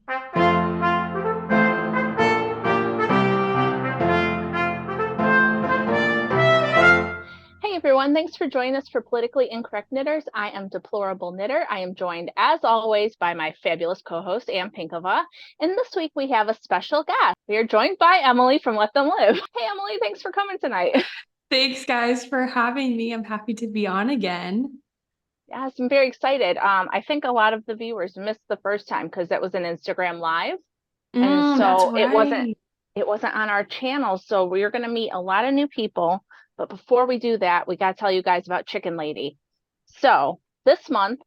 Hey everyone, thanks for joining us for Politically Incorrect Knitters. I am Deplorable Knitter. I am joined, as always, by my fabulous co-host, Pinkava. And this week we have a special guest. We are joined by Emily from Let Them Live. Hey Emily, thanks for coming tonight. Thanks, guys, for having me. I'm happy to be on again. Yes, I'm very excited. I think a lot of the viewers missed the first time because that was an Instagram Live. And That's so right. it wasn't on our channel. So we're going to meet a lot of new people. But before we do that, we got to tell you guys about Chicken Lady. So this month,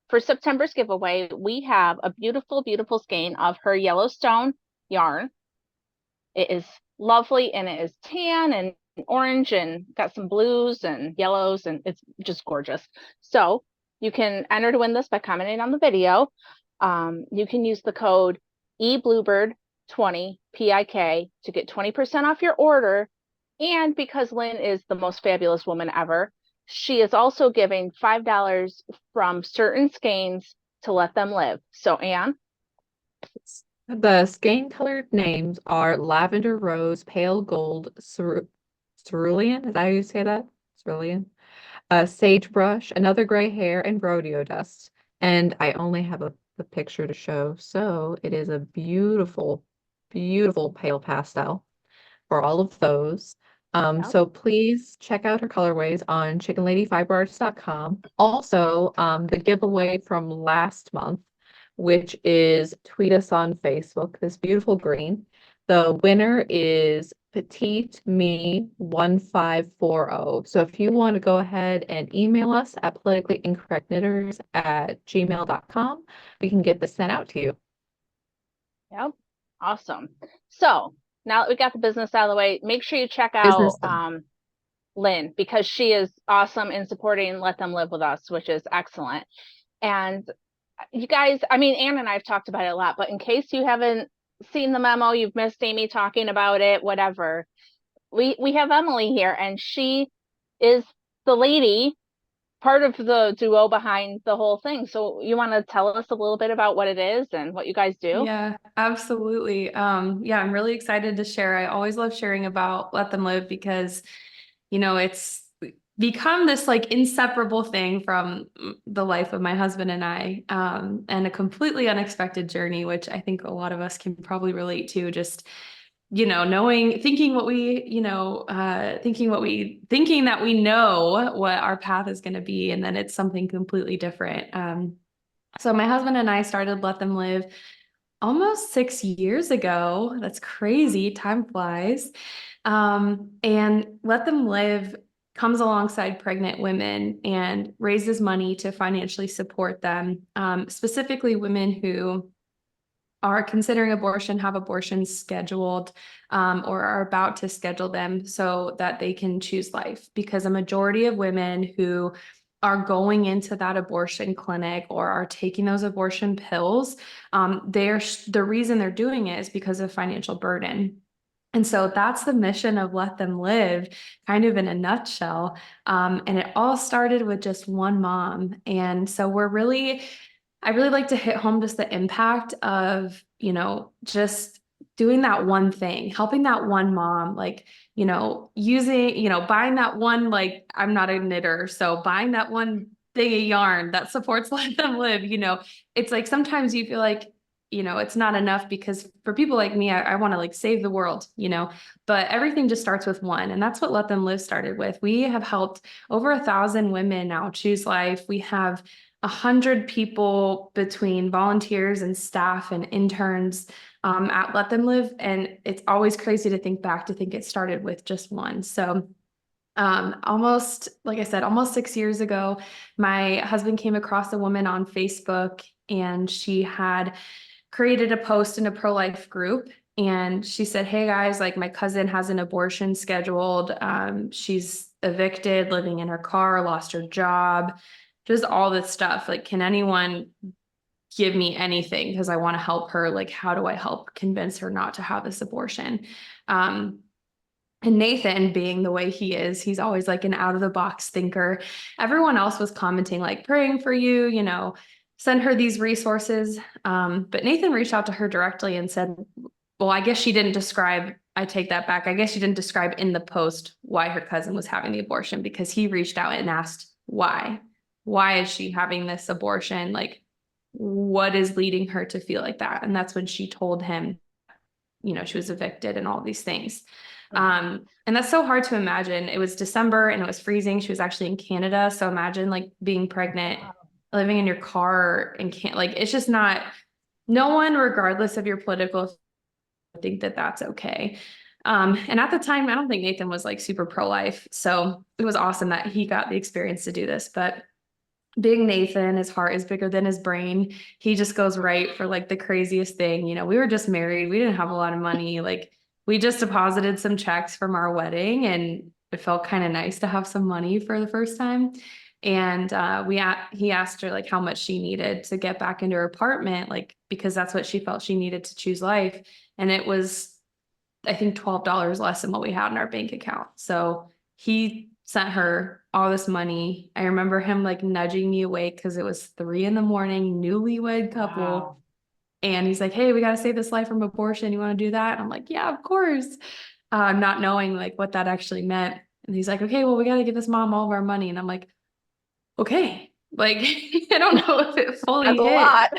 for September's giveaway, we have a beautiful, beautiful skein of her Yellowstone yarn. It is lovely and it is tan and orange and got some blues and yellows and it's just gorgeous. So you can enter to win this by commenting on the video. You can use the code eBluebird20 PIK to get 20% off your order. And because Lynn is the most fabulous woman ever, she is also giving $5 from certain skeins to Let Them Live. So Anne, The skein colored names are Lavender Rose, Pale Gold, Cerulean. Is that how you say that? Cerulean. Sagebrush, Another Gray Hair, and Rodeo Dust. And I only have a picture to show. So it is a beautiful, beautiful pale pastel for all of those. yep. So please check out her colorways on chickenladyfiberarts.com. Also, the giveaway from last month, which is tweet us on Facebook, this beautiful green. The winner is Petite Me 1540. So if you want to go ahead and email us at politicallyincorrectknitters@gmail.com, we can get this sent out to you. Yep. Awesome. So now that we got the business out of the way, make sure you check Business out done. Lynn because she is awesome in supporting Let Them Live with us, which is excellent. And you guys, I mean, Anne and I have talked about it a lot, but in case you haven't seen the memo, you've missed Amy talking about it, whatever, we have Emily here, and she is the lady, part of the duo behind the whole thing. So you want to tell us a little bit about what it is and what you guys do? Yeah, absolutely. Yeah, I'm really excited to share. I always love sharing about Let Them Live because, it's become this like inseparable thing from the life of my husband and I, and a completely unexpected journey, which I think a lot of us can probably relate to. Just thinking that we know what our path is going to be, and then it's something completely different. So my husband and I started Let Them Live almost 6 years ago. That's crazy. Time flies. And Let Them Live comes alongside pregnant women and raises money to financially support them, specifically women who are considering abortion, have abortions scheduled, or are about to schedule them so that they can choose life. Because a majority of women who are going into that abortion clinic or are taking those abortion pills, the reason they're doing it is because of financial burden. And so that's the mission of Let Them Live, kind of in a nutshell. And it all started with just one mom. And so I really like to hit home just the impact of, just doing that one thing, helping that one mom, like, buying that one, like, I'm not a knitter, so buying that one thing of yarn that supports Let Them Live, it's like sometimes you feel like, it's not enough because for people like me, I want to like save the world, but everything just starts with one. And that's what Let Them Live started with. We have helped over 1,000 women now choose life. We have 100 people between volunteers and staff and interns at Let Them Live. And it's always crazy to think back to think it started with just one. So like I said, almost 6 years ago, my husband came across a woman on Facebook and she had created a post in a pro-life group. And she said, hey guys, like my cousin has an abortion scheduled. She's evicted, living in her car, lost her job, just all this stuff. Like, can anyone give me anything? Because I want to help her. Like, how do I help convince her not to have this abortion? And Nathan, being the way he is, he's always like an out of the box thinker. Everyone else was commenting, like praying for you, send her these resources. But Nathan reached out to her directly and said, well, I guess she didn't describe, I take that back. I guess she didn't describe in the post why her cousin was having the abortion, because he reached out and asked why. Why is she having this abortion? Like, what is leading her to feel like that? And that's when she told him, you know, she was evicted and all these things. And that's so hard to imagine. It was December and it was freezing. She was actually in Canada. So imagine like being pregnant, living in your car and can't, like, it's just not, no one, regardless of your political, think that that's okay. And at the time, I don't think Nathan was like super pro-life. So it was awesome that he got the experience to do this. But being Nathan, his heart is bigger than his brain. He just goes right for like the craziest thing. You know, we were just married. We didn't have a lot of money. Like, we just deposited some checks from our wedding, and it felt kind of nice to have some money for the first time. And he asked her like how much she needed to get back into her apartment, like, because that's what she felt she needed to choose life. And it was, I think, $12 less than what we had in our bank account. So he sent her all this money. I remember him like nudging me awake because it was 3 a.m, newlywed couple. Wow. And he's like, hey, we got to save this life from abortion. You want to do that? And I'm like, yeah, of course. Not knowing like what that actually meant. And he's like, okay, well, we got to give this mom all of our money. And I'm like, okay. Like, I don't know if it fully That's a hit. lot.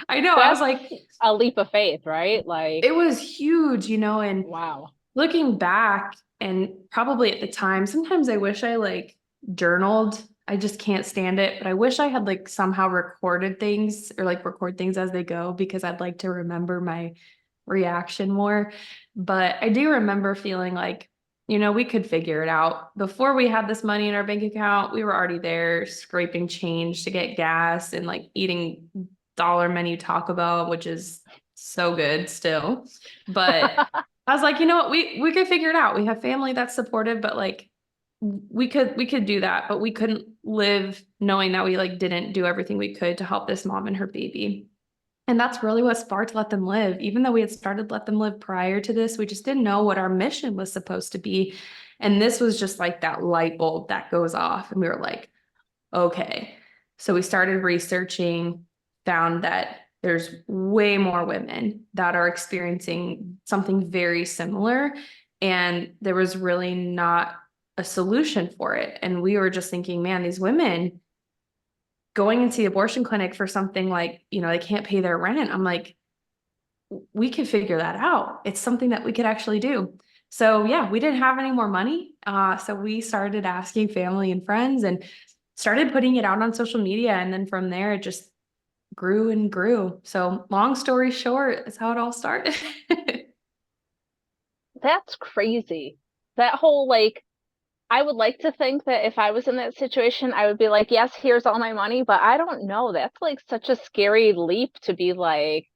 I know. I was like, A leap of faith, right? Like, it was huge, you know, and wow. looking back, and probably at the time, sometimes I wish I like journaled. I just can't stand it, but I wish I had like somehow recorded things, or like record things as they go, because I'd like to remember my reaction more. But I do remember feeling like, you know, we could figure it out. Before we had this money in our bank account, we were already there scraping change to get gas and like eating dollar menu Taco Bell, which is so good still. But I was like, you know what, we could figure it out. We have family that's supportive, but like we could do that, but we couldn't live knowing that we like didn't do everything we could to help this mom and her baby. And that's really what sparked Let Them Live. Even though we had started Let Them Live prior to this, we just didn't know what our mission was supposed to be. And this was just like that light bulb that goes off. And we were like, okay. So we started researching, found that there's way more women that are experiencing something very similar. And there was really not a solution for it. And we were just thinking, man, these women going into the abortion clinic for something like, you know, they can't pay their rent. I'm like, we could figure that out. It's something that we could actually do. So yeah, we didn't have any more money. So we started asking family and friends and started putting it out on social media. And then from there, it just grew and grew. So long story short, is how it all started. That's crazy. That whole, like, I would like to think that if I was in that situation, I would be like, yes, here's all my money, but I don't know. That's like such a scary leap to be like,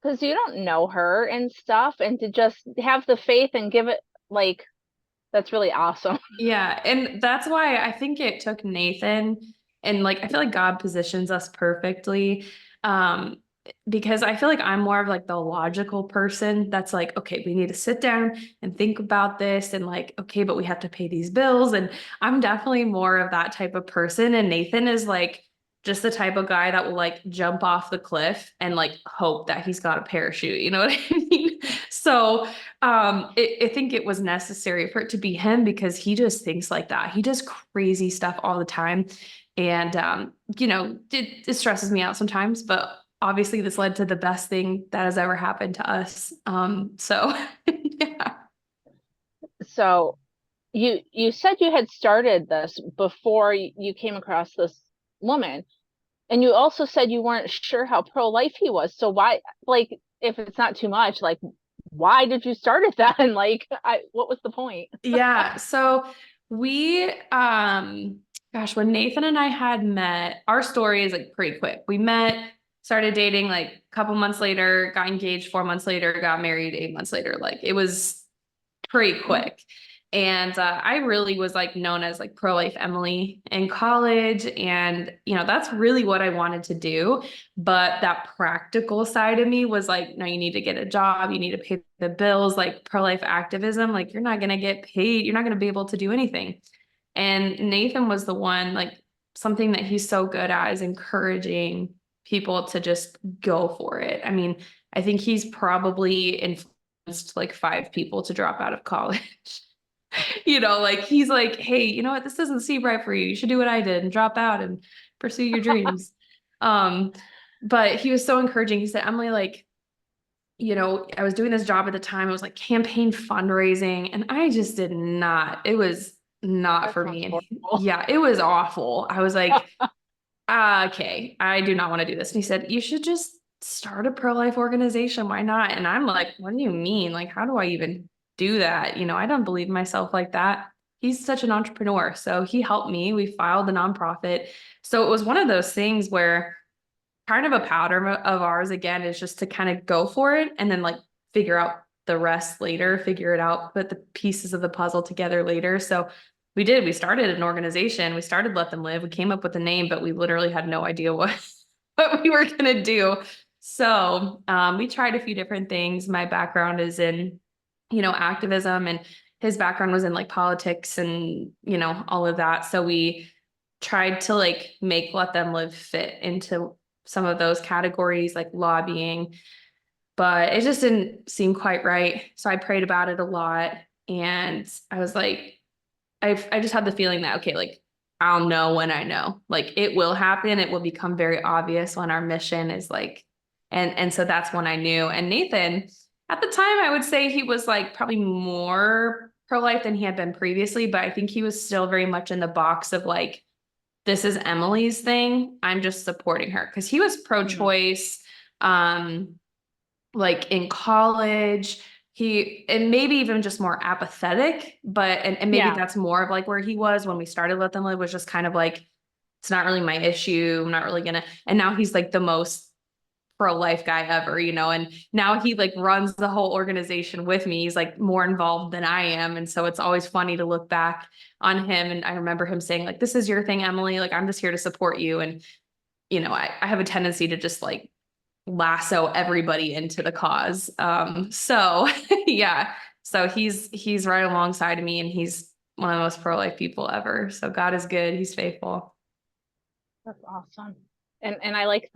because you don't know her and stuff, and to just have the faith and give it, like, that's really awesome. Yeah. And that's why I think it took Nathan, and like, I feel like God positions us perfectly. Um, because I feel like I'm more of like the logical person that's like, okay, we need to sit down and think about this, and like, okay, but we have to pay these bills. And I'm definitely more of that type of person. And Nathan is like just the type of guy that will like jump off the cliff and like hope that he's got a parachute. You know what I mean? So I think it was necessary for it to be him, because he just thinks like that. He does crazy stuff all the time. And, you know, it stresses me out sometimes, but obviously this led to the best thing that has ever happened to us. So yeah. So you said you had started this before you came across this woman, and you also said you weren't sure how pro-life he was. So why, like, if it's not too much, like, why did you start it then? Like, what was the point? Yeah. So we, gosh, when Nathan and I had met, our story is like pretty quick. We met, started dating like a couple months later, got engaged 4 months later, got married 8 months later. Like, it was pretty quick. And I really was like known as like pro-life Emily in college. And, you know, that's really what I wanted to do. But that practical side of me was like, no, you need to get a job. You need to pay the bills. Like, pro-life activism, like, you're not going to get paid. You're not going to be able to do anything. And Nathan was the one, like, something that he's so good at is encouraging people to just go for it. I mean, I think he's probably influenced like 5 people to drop out of college. Like he's like, hey, you know what? This doesn't seem right for you. You should do what I did and drop out and pursue your dreams. But he was so encouraging. He said, Emily, like, I was doing this job at the time. It was like campaign fundraising, and I just did not, it was not That for sounds me. And horrible. yeah, it was awful. I was like, okay, I do not want to do this. And he said, you should just start a pro-life organization. Why not? And I'm like, what do you mean? Like, how do I even do that? I don't believe in myself like that. He's such an entrepreneur. So he helped me. We filed the nonprofit. So it was one of those things where kind of a pattern of ours, again, is just to kind of go for it and then like figure out the rest later, figure it out, put the pieces of the puzzle together later. So we did. We started an organization. We started Let Them Live. We came up with a name, but we literally had no idea what we were going to do. So we tried a few different things. My background is in, activism, and his background was in like politics and, all of that. So we tried to like make Let Them Live fit into some of those categories, like lobbying, but it just didn't seem quite right. So I prayed about it a lot, and I was like, I just had the feeling that, okay, like I'll know when I know, like it will happen. It will become very obvious when our mission is like, and so that's when I knew. And Nathan, at the time, I would say he was like probably more pro-life than he had been previously, but I think he was still very much in the box of like, this is Emily's thing. I'm just supporting her, because he was pro-choice. Like in college, and maybe even just more apathetic, but and maybe Yeah. that's more of like where he was when we started Let Them Live, was just kind of like, it's not really my issue. I'm not really gonna, and now he's like the most pro-life guy ever, and now he like runs the whole organization with me. He's like more involved than I am. And so it's always funny to look back on him. And I remember him saying like, this is your thing, Emily, like I'm just here to support you. And I have a tendency to just like lasso everybody into the cause. So yeah, so he's right alongside of me, and he's one of the most pro-life people ever. So God is good. He's faithful. That's awesome. And I like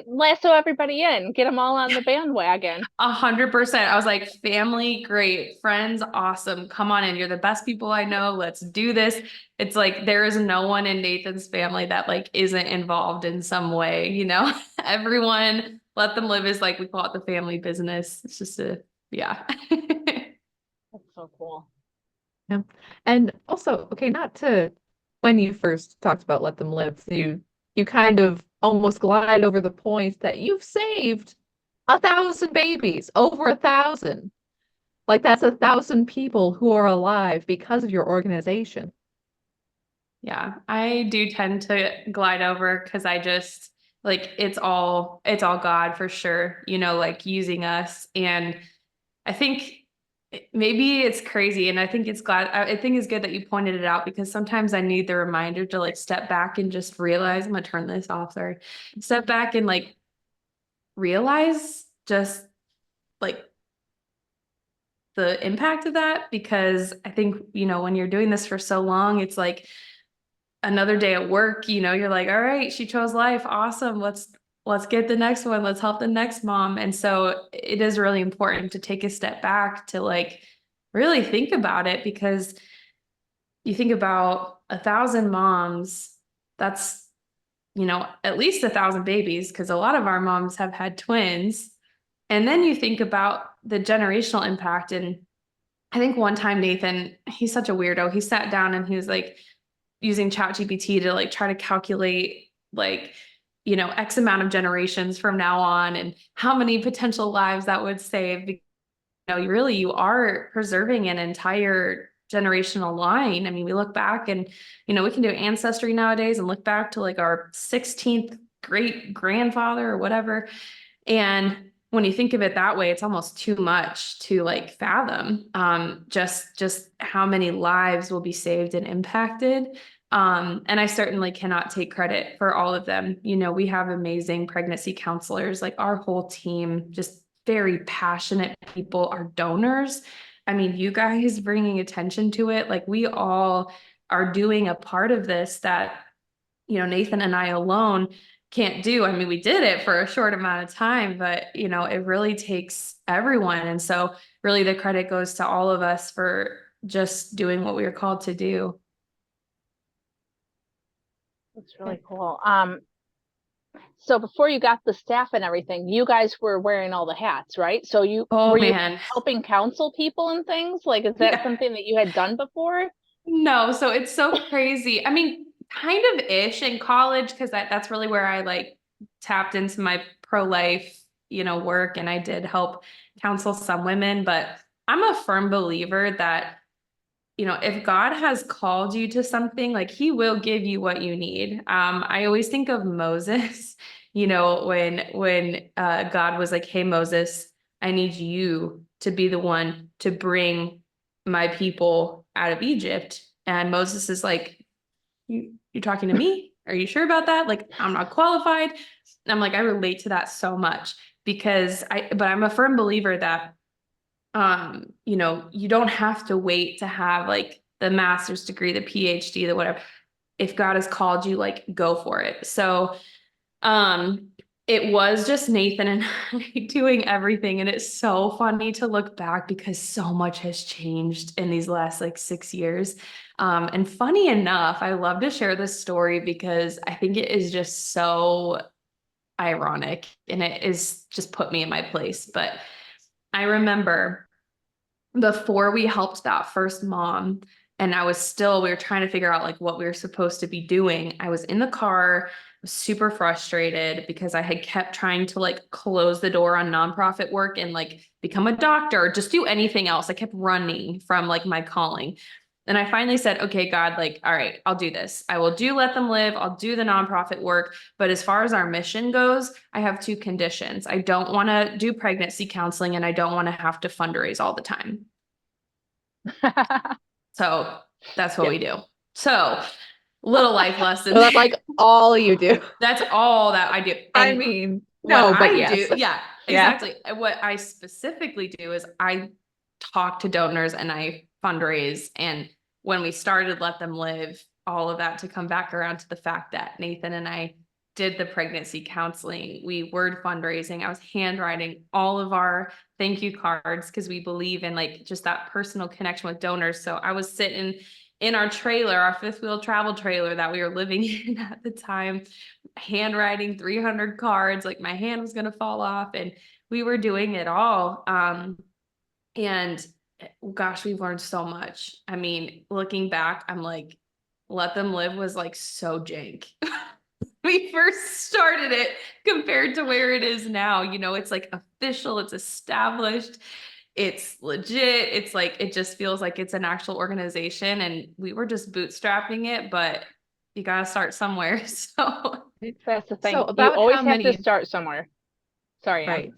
lasso everybody in, get them all on the bandwagon. 100%. I was like, family, great. Friends, awesome. Come on in. You're the best people I know. Let's do this. It's like there is no one in Nathan's family that like isn't involved in some way, Everyone, Let Them Live is like, we call it the family business. It's just yeah. That's so cool. Yeah. And also, okay, not to when you first talked about Let Them Live, you kind of almost glide over the point that you've saved 1,000 babies, over 1,000. Like that's 1,000 people who are alive because of your organization. Yeah, I do tend to glide over because I just like it's all God for sure, like using us. And I think maybe it's crazy, and I think I think it's good that you pointed it out, because sometimes I need the reminder to like step back and just realize, I'm gonna turn this off, sorry. Step back and like realize just like the impact of that, because I think, when you're doing this for so long, it's like another day at work, you're like, all right, she chose life. Awesome. Let's get the next one. Let's help the next mom. And so it is really important to take a step back to like really think about it, because you think about 1,000 moms, that's, at least 1,000 babies, because a lot of our moms have had twins. And then you think about the generational impact. And I think one time, Nathan, he's such a weirdo. He sat down and he was like, using ChatGPT to like try to calculate like, X amount of generations from now on and how many potential lives that would save. You are preserving an entire generational line. I mean, we look back and, we can do ancestry nowadays and look back to like our 16th great grandfather or whatever. And when you think of it that way, it's almost too much to like fathom, just how many lives will be saved and impacted. And I certainly cannot take credit for all of them. We have amazing pregnancy counselors, like our whole team, just very passionate people, our donors. I mean, you guys bringing attention to it, like we all are doing a part of this that, Nathan and I alone can't do. I mean, we did it for a short amount of time, but you know, it really takes everyone. And so really the credit goes to all of us for just doing what we were called to do. That's really cool. So before you got the staff and everything, you guys were wearing all the hats, right? So Oh were you man. helping counsel people and things? Like, is that Yeah. something that you had done before? No, so it's so crazy. I mean, kind of ish in college because that's really where I like tapped into my pro-life, work, and I did help counsel some women, but I'm a firm believer that if God has called you to something, like he will give you what you need. I always think of Moses, when God was like, "Hey Moses, I need you to be the one to bring my people out of Egypt." And Moses is like, you're talking to me? Are you sure about that? Like, I'm not qualified. And I'm like, I relate to that so much but I'm a firm believer that you don't have to wait to have like the master's degree, the PhD, the whatever. If God has called you, like go for it. So um it was just Nathan and I doing everything. And it's so funny to look back because so much has changed in these last like 6 years. And funny enough, I love to share this story because I think it is just so ironic and it is just put me in my place. But I remember before we helped that first mom and we were trying to figure out like what we were supposed to be doing. I was in the car, was super frustrated because I had kept trying to like close the door on nonprofit work and like become a doctor or just do anything else. I kept running from like my calling. And I finally said, okay, God, like, all right, I'll do this. I will do Let Them Live. I'll do the nonprofit work. But as far as our mission goes, I have two conditions. I don't want to do pregnancy counseling and I don't want to have to fundraise all the time. So that's what we do. So little life lessons. So that's like all you do. That's all that I do. I And mean, what no, but I yes. do, yeah, Yeah. exactly. What I specifically do is I talk to donors and I fundraise. And when we started Let Them Live, all of that to come back around to the fact that Nathan and I did the pregnancy counseling, we were fundraising. I was handwriting all of our thank you cards because we believe in like just that personal connection with donors. So I was sitting in our trailer, our fifth wheel travel trailer that we were living in at the time, handwriting 300 cards, like my hand was going to fall off and we were doing it all. And gosh, we've learned so much. I mean, looking back, I'm like, Let Them Live was like so jank. We first started it compared to where it is now. It's like official, it's established, it's legit. It's like, it just feels like it's an actual organization and we were just bootstrapping it, but you got to start somewhere. So That's the thing. So You about always how have to many, start somewhere. Sorry, Ann. right.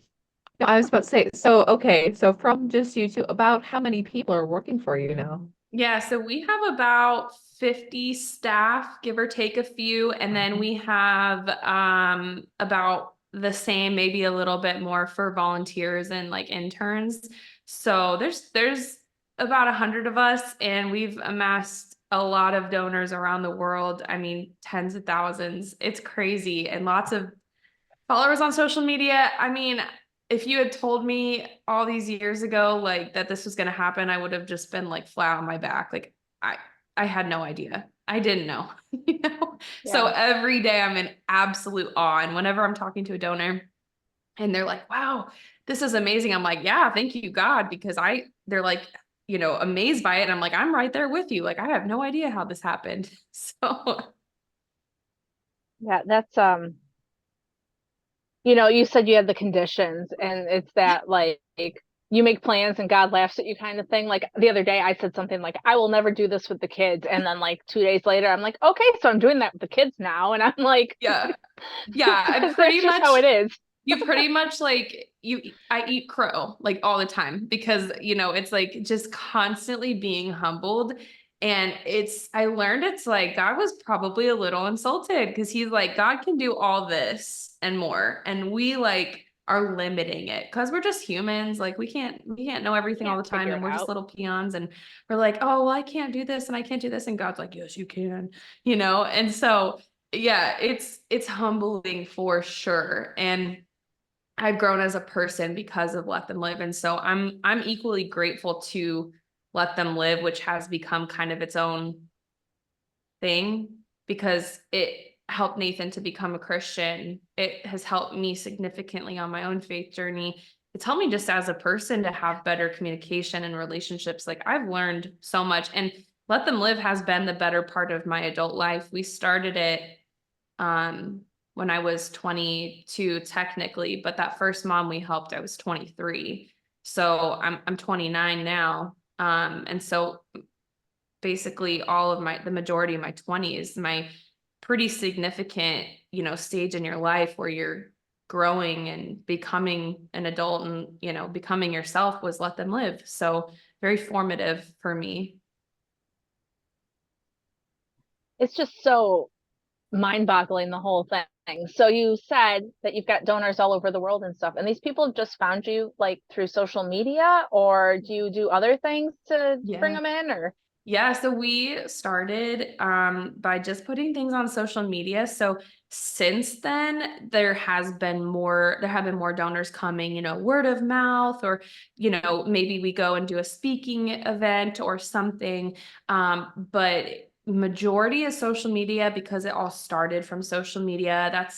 No, I was about to say, so okay, so from just you two, about how many people are working for you now? yeah, so we have about 50 staff, give or take a few, and then we have about the same, maybe a little bit more for volunteers and like interns. So there's about 100 of us, and we've amassed a lot of donors around the world. I mean, tens of thousands. It's crazy, and lots of followers on social media. I mean, if you had told me all these years ago, like that this was going to happen, I would have just been like flat on my back. Like I had no idea. I didn't know, So Yeah. every day I'm in absolute awe. And whenever I'm talking to a donor and they're like, wow, this is amazing. I'm like, yeah, thank you, God, because they're like, amazed by it. And I'm like, I'm right there with you. Like, I have no idea how this happened. So Yeah, that's you said you had the conditions and it's that like you make plans and God laughs at you kind of thing. Like the other day I said something like, I will never do this with the kids. And then like 2 days later, I'm like, okay, so I'm doing that with the kids now. And I'm like, yeah, I because pretty that's just much how it is. you pretty much like I eat crow like all the time because it's like just constantly being humbled. And I learned it's like God was probably a little insulted because he's like, God can do all this and more. And we like are limiting it because we're just humans. Like we can't know everything all Can't the time. figure And it we're just out. little peons. And we're like, oh, well, I can't do this and I can't do this. And God's like, yes, you can, And so yeah, it's humbling for sure. And I've grown as a person because of Let Them Live. And so I'm equally grateful to Let Them Live, which has become kind of its own thing because it helped Nathan to become a Christian. It has helped me significantly on my own faith journey. It's helped me just as a person to have better communication and relationships. Like I've learned so much, and Let Them Live has been the better part of my adult life. We started it when I was 22 technically, but that first mom we helped, I was 23. So I'm 29 now. And so basically all of the majority of my 20s, my pretty significant, stage in your life where you're growing and becoming an adult and, becoming yourself was Let Them Live. So very formative for me. It's just so mind-boggling, the whole thing. So you said that you've got donors all over the world and stuff, and these people just found you like through social media, or do you do other things to bring Yeah. them in, or? Yeah, so we started by just putting things on social media. So since then, there have been more donors coming, word of mouth, or, maybe we go and do a speaking event or something. But majority is social media because it all started from social media.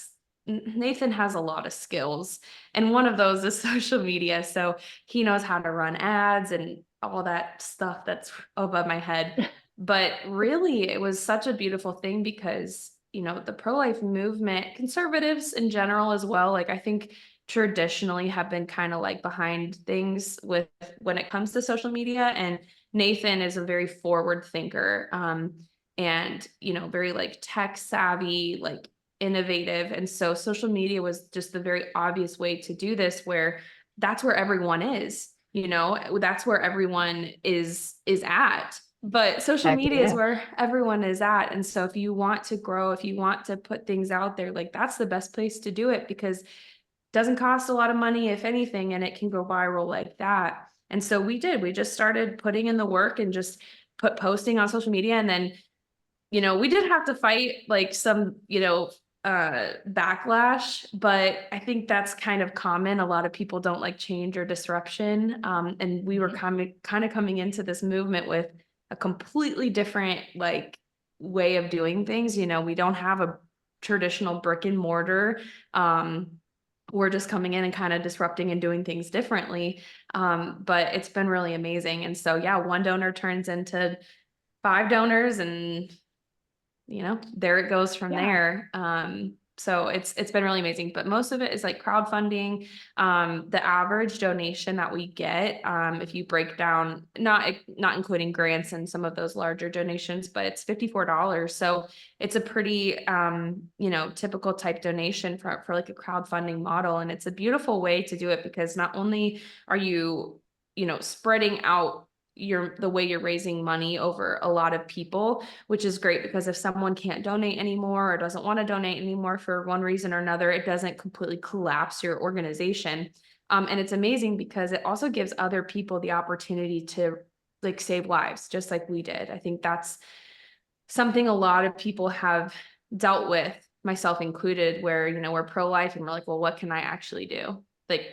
Nathan has a lot of skills, and one of those is social media. So he knows how to run ads and all that stuff that's above my head. But really, it was such a beautiful thing because, the pro-life movement, conservatives in general as well, like I think traditionally have been kind of like behind things with when it comes to social media. And Nathan is a very forward thinker, and, very like tech savvy, like innovative. And so social media was just the very obvious way to do this, where that's where everyone is, that's where everyone is at. But social Heck media is yeah. where everyone is at. And so if you want to grow, if you want to put things out there, like that's the best place to do it because it doesn't cost a lot of money, if anything, and it can go viral like that. And so we just started putting in the work and just posting on social media. And then, we did have to fight like some, backlash, but I think that's kind of common. A lot of people don't like change or disruption. And we were kind of coming into this movement with a completely different like way of doing things. We don't have a traditional brick and mortar. We're just coming in and kind of disrupting and doing things differently. But it's been really amazing. And so, yeah, one donor turns into 5 donors, and there it goes from there. So it's been really amazing, but most of it is like crowdfunding. The average donation that we get, if you break down, not including grants and some of those larger donations, but it's $54. So it's a pretty, typical type donation for like a crowdfunding model. And it's a beautiful way to do it because not only are you, spreading out the way you're raising money over a lot of people, which is great because if someone can't donate anymore or doesn't want to donate anymore for one reason or another, it doesn't completely collapse your organization. And it's amazing because it also gives other people the opportunity to like save lives, just like we did. I think that's something a lot of people have dealt with, myself included, where, we're pro-life and we're like, well, what can I actually do? Like,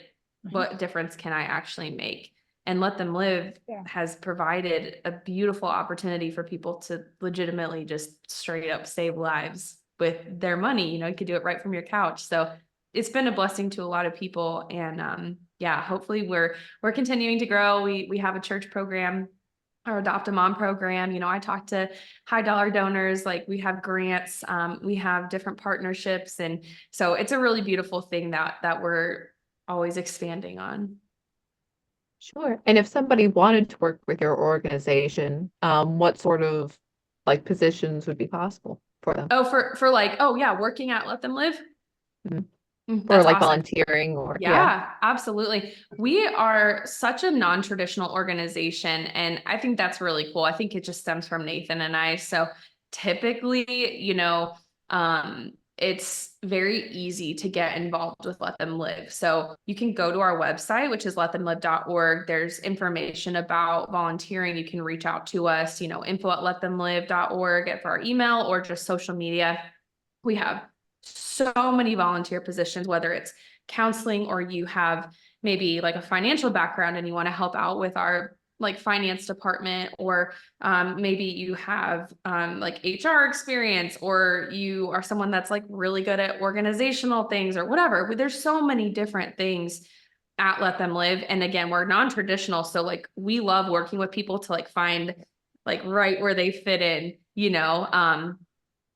what difference can I actually make? And Let Them Live has provided a beautiful opportunity for people to legitimately just straight up save lives with their money. You could do it right from your couch. So it's been a blessing to a lot of people. And yeah, hopefully we're continuing to grow. We have a church program, our Adopt a Mom program. I talk to high dollar donors, like we have grants, we have different partnerships. And so it's a really beautiful thing that we're always expanding on. Sure. And if somebody wanted to work with your organization, what sort of like positions would be possible for them? Oh, for like, oh yeah, working at Let Them Live. Mhm. Or That's like awesome. volunteering or Yeah, absolutely. We are such a non-traditional organization, and I think that's really cool. I think it just stems from Nathan and I. So typically, it's very easy to get involved with Let Them Live. So you can go to our website, which is letthemlive.org. There's information about volunteering. You can reach out to us, info@letthemlive.org for our email or just social media. We have so many volunteer positions, whether it's counseling or you have maybe like a financial background and you want to help out with our like finance department, or maybe you have like HR experience, or you are someone that's like really good at organizational things or whatever. But there's so many different things at Let Them Live. And again, we're non-traditional. So like we love working with people to like find like right where they fit in, you know.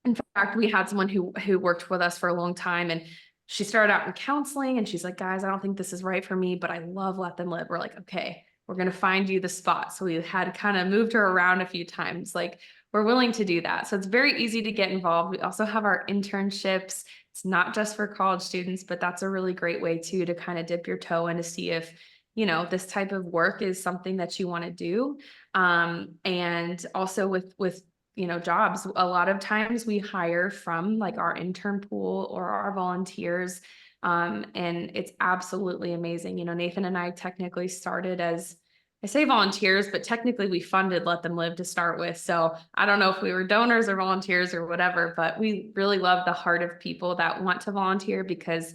In fact, we had someone who worked with us for a long time, and she started out in counseling, and she's like, guys, I don't think this is right for me, but I love Let Them Live. We're like, okay, we're going to find you the spot. So we had kind of moved her around a few times. Like, we're willing to do that. So it's very easy to get involved. We also have our internships. It's not just for college students, but that's a really great way too, to kind of dip your toe in to see if, you know, this type of work is something that you want to do. And also with you know, jobs, a lot of times we hire from like our intern pool or our volunteers. And it's absolutely amazing. You know, Nathan and I technically started as, I say volunteers, but technically we funded Let Them Live to start with. So I don't know if we were donors or volunteers or whatever, but we really love the heart of people that want to volunteer, because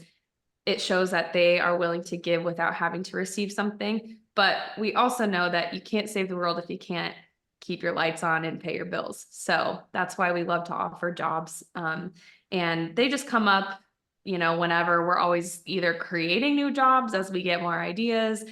it shows that they are willing to give without having to receive something. But we also know that you can't save the world if you can't keep your lights on and pay your bills. So that's why we love to offer jobs. And they just come up, you know, whenever. We're always either creating new jobs as we get more ideas,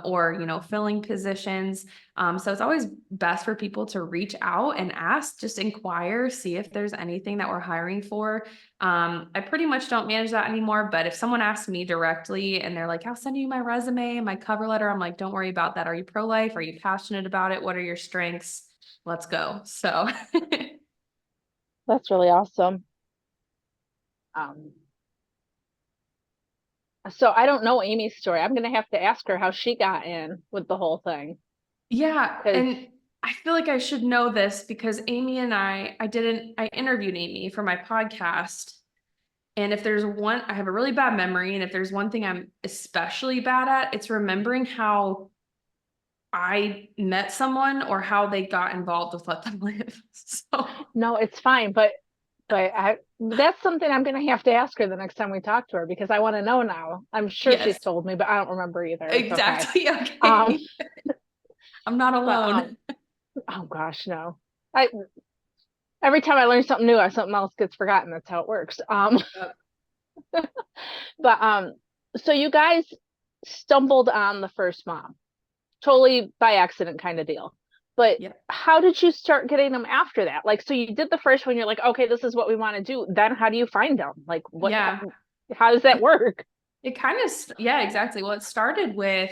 or, you know, filling positions. So it's always best for people to reach out and ask, just inquire, see if there's anything that we're hiring for. I pretty much don't manage that anymore, but if someone asks me directly and they're like, I'll send you my resume and my cover letter, I'm like, don't worry about that. Are you pro-life? Are you passionate about it? What are your strengths? Let's go. So That's really awesome. So I don't know Amy's story. I'm gonna have to ask her how she got in with the whole thing. yeah. 'Cause And I feel like I should know this because Amy and I interviewed Amy for my podcast. And if there's one, I have a really bad memory. And if there's one thing I'm especially bad at, it's remembering how I met someone or how they got involved with Let Them Live. So no, it's fine, but that's something I'm gonna have to ask her the next time we talk to her, because I want to know now. I'm sure she's yes, told me, but I don't remember either. It's okay. exactly. Okay. Um, I'm not but alone. oh gosh, no. I every time I learn something new, something else gets forgotten. That's how it works. Yep. But so you guys stumbled on the first mom, totally by accident kind of deal. But Yep. how did you start getting them after that? Like, so you did the first one, you're like, okay, this is what we want to do. Then how do you find them? Like, what, Yeah. how does that work? It kind of, yeah, exactly. Well, it started with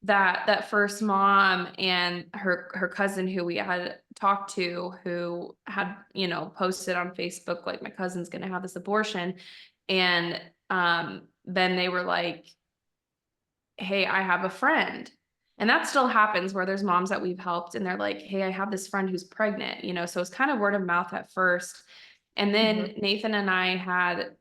that first mom and her cousin who we had talked to, who had, you know, posted on Facebook, like, my cousin's gonna have this abortion. And then they were like, hey, I have a friend. And that still happens where there's moms that we've helped and they're like, hey, I have this friend who's pregnant, you know, so it's kind of word of mouth at first. And then Nathan and I had,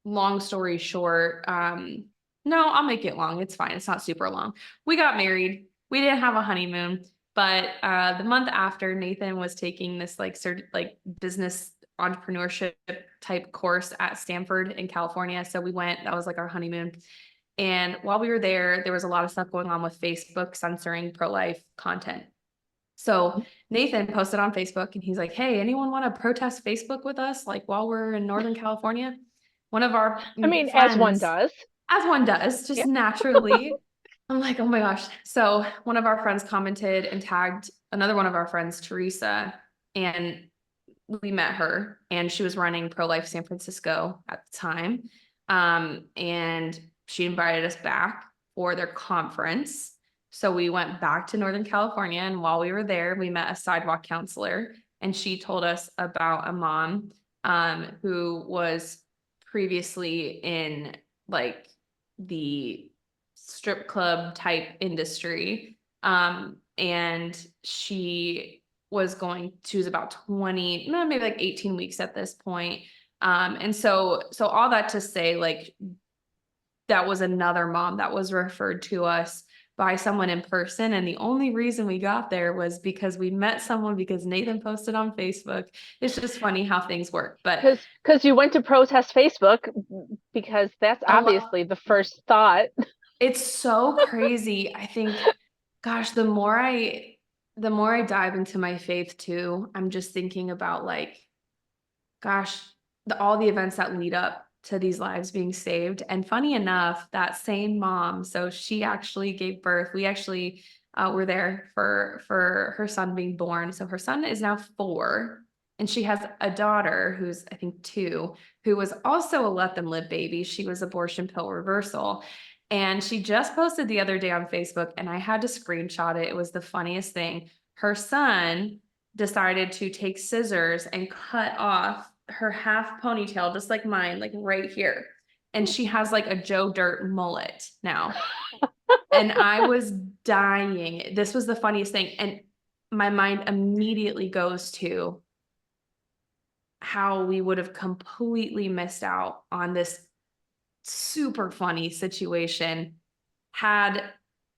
long story short, no, I'll make it long. It's fine. It's not super long. We got married. We didn't have a honeymoon, but the month after, Nathan was taking this like business entrepreneurship type course at Stanford in California. So we went, that was like our honeymoon. And while we were there was a lot of stuff going on with Facebook censoring pro-life content. So Nathan posted on Facebook and he's like, hey, anyone want to protest Facebook with us? Like, while we're in Northern California? One of our I mean, friends, as one does, just yeah. naturally. I'm like, oh my gosh. So one of our friends commented and tagged another one of our friends, Teresa, and we met her, and she was running Pro-Life San Francisco at the time. And she invited us back for their conference. So we went back to Northern California, and while we were there, we met a sidewalk counselor, and she told us about a mom who was previously in like the strip club type industry. And she was about 20, maybe like 18 weeks at this point. And so all that to say, like, that was another mom that was referred to us. by someone in person. And the only reason we got there was because we met someone because Nathan posted on Facebook. It's just funny how things work. But because you went to protest Facebook, because that's obviously the first thought. it's so crazy. I think, gosh, the more I dive into my faith too, I'm just thinking about like, gosh, all the events that lead up to these lives being saved. And funny enough, that same mom, so she actually gave birth. We actually were there for her son being born. So her son is now 4, and she has a daughter who's, I think, 2, who was also a let them live baby. She was abortion pill reversal. And she just posted the other day on Facebook, and I had to screenshot it. It was the funniest thing. Her son decided to take scissors and cut off her half ponytail, just like mine, like right here. And she has like a Joe Dirt mullet now. And I was dying. This was the funniest thing. And my mind immediately goes to how we would have completely missed out on this super funny situation had